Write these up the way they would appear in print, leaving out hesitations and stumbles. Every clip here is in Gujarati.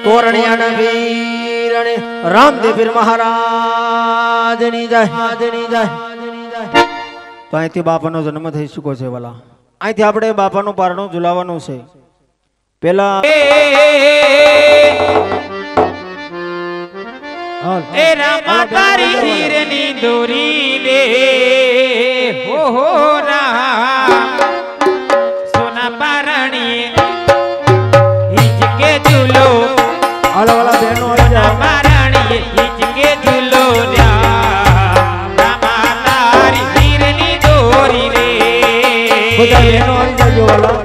તોરણિયાના વીરને રામદેવ પીર મહારાજની જય તો અહીંથી બાપાનો જન્મ થઈ ચૂક્યો છે વાલા અહીંથી આપણે બાપાનું પારણું ઝુલાવવાનું છે પેલા એ રામા તારી હીરની દોરી લે હો રામ સોના પારણી હિચકે ઝૂલો હાલો વાલા બહેનો સોના પારણી હિચકે ઝૂલો રામા તારી હીરની દોરી લે બધા બહેનો આવી જાજો વાલા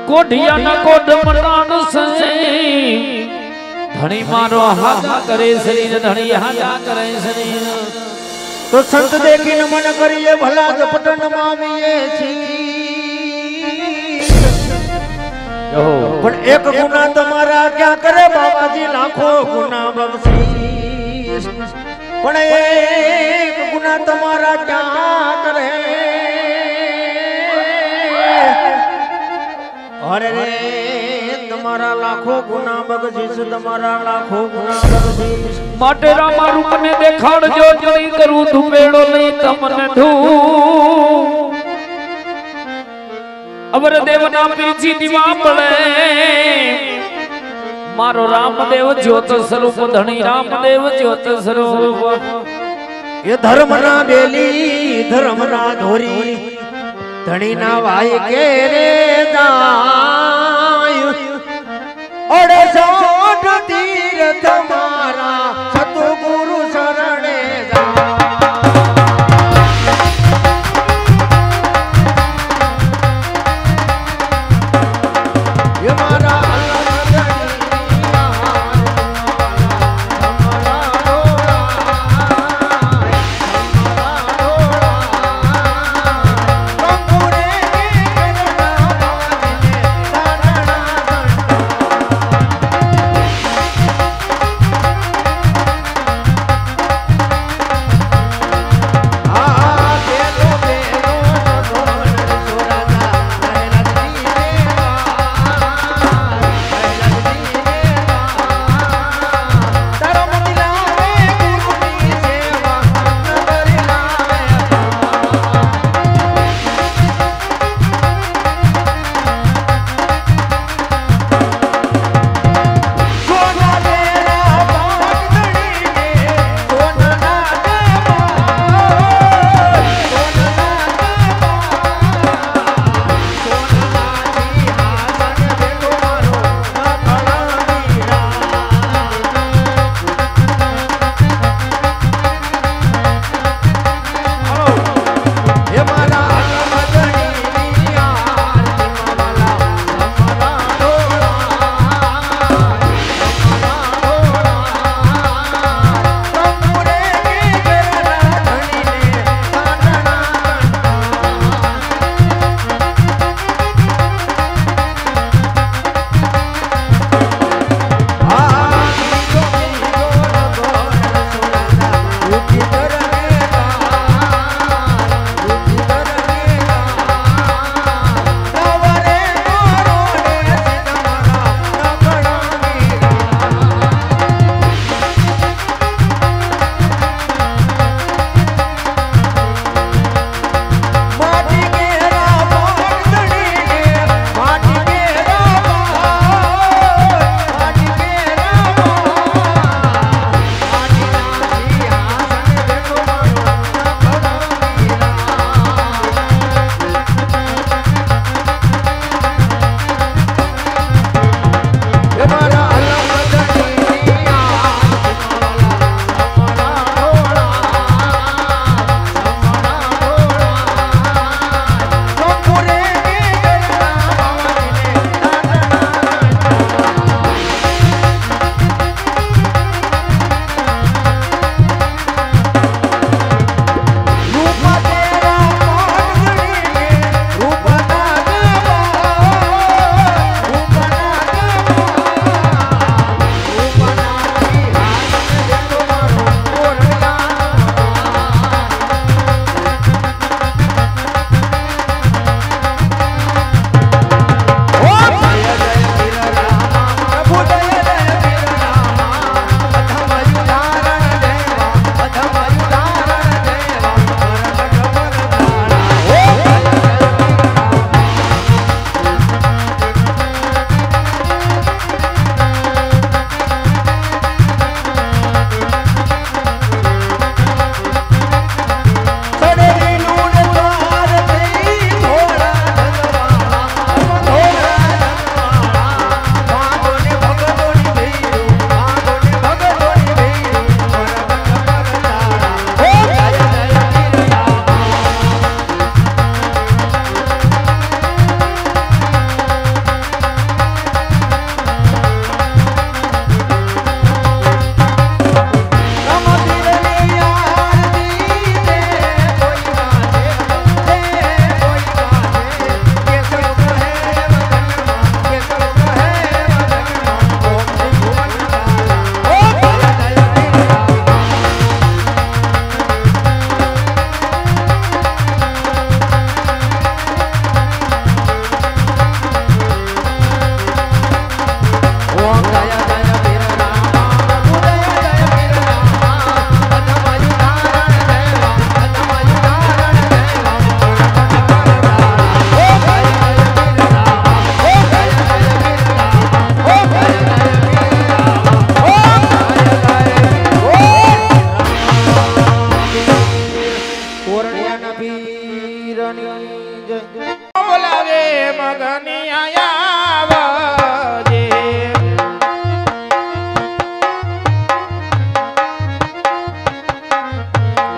कोढ़िया न कोढ़ मरान से धनी मारो हाथा करे शरीर धनी हाथा करे शरीर तो संत देखी न मन करिए भला जपटन मामिए छी पण एक गुना तुम्हारा क्या करे बाबा जी लाखों गुना बख्शीश पण एक गुना तुम्हारा क्या करे अरे रे तुम्हारा लाखों गुना बख्शीश तुम्हारा लाखों गुना बख्शीश माटे रामा रूप ने देखाड़ जो जड़ी करू धुपेड़ो नहीं तमने धू अवर देवना पीछी दीवा पड़े मारो रामदेव ज्योत स्वरूप धनी रामदेव ज्योत स्वरूप ये धर्म ना बेली धर्म ना धोरी धनी ना भाई के रे जाय और सोट तीर्थ मारा सतगुरु शरणे जा ये मारा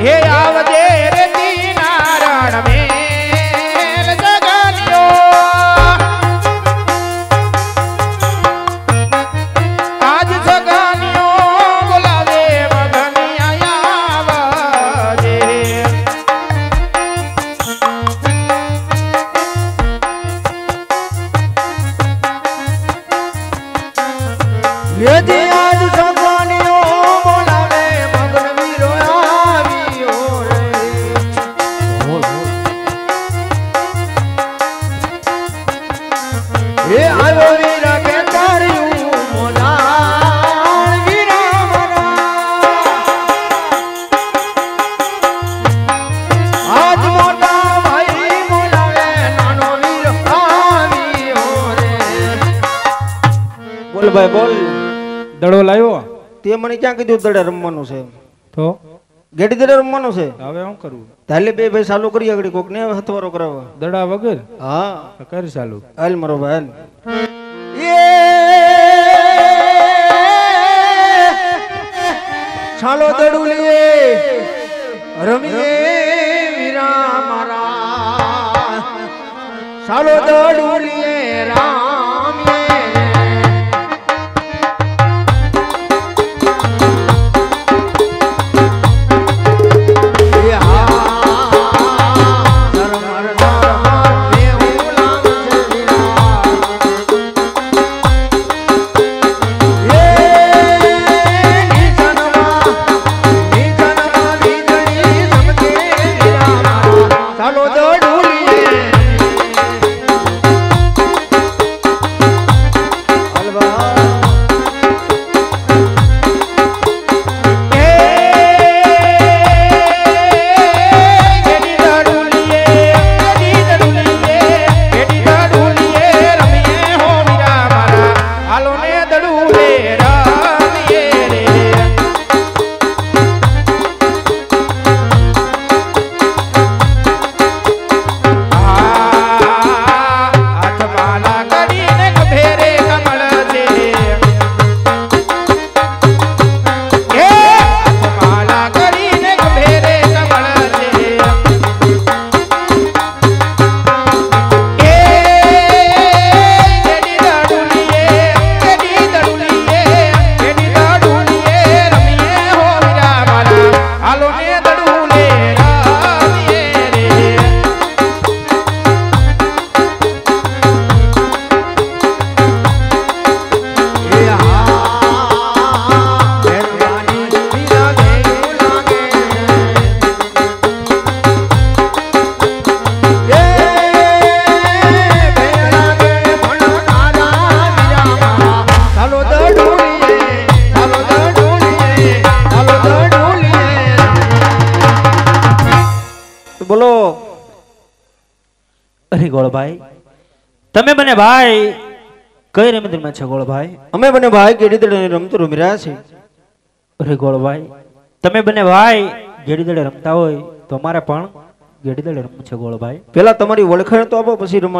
હે આવજે રે નારાયણ મેલ જગન્યો આજ જગન્યો બોલાવે મગનિયા આવજે યદી આજ સગવાનીઓ બોલાવે મગન વીરો આવ્યો રે એ આવ્યો વીરા કે તાર્યું મોલાણ વીરા મારા આજ મોટા ભાઈ બોલાવે નાનો વીરો આવ્યો રે બોલ ભાઈ બોલ દડો લાવ્યો તે મને ક્યાં કીધું દડે રમવાનું છે તો ગેડી દડે રમવાનું છે હવે શું કરવું તાલે બે ભાઈ ચાલુ કરી આગળ કોક ને હથવારો કરાવવા દડા વગર હા કર ચાલુ હાલ મારો ભાઈ હાલ ચાલો દડુલીએ રમીએ વીરા મારા ચાલો દડુલીએ રામીએ બોલો અરે ગોળભાઈ તમે મને ભાઈ કઈ રમતમાં છે ગોળભાઈ? અમે બંને ભાઈ ગેડી દડે રમતો રમી રહ્યા છે. અરે ગોળભાઈ તમે બંને ભાઈ ગેડી દડે રમતા હોય તો અમારે પણ ગેડી દડે રમવું છે ગોળભાઈ. પેલા તમારી ઓળખાણ તો આપો પછી રમાડ.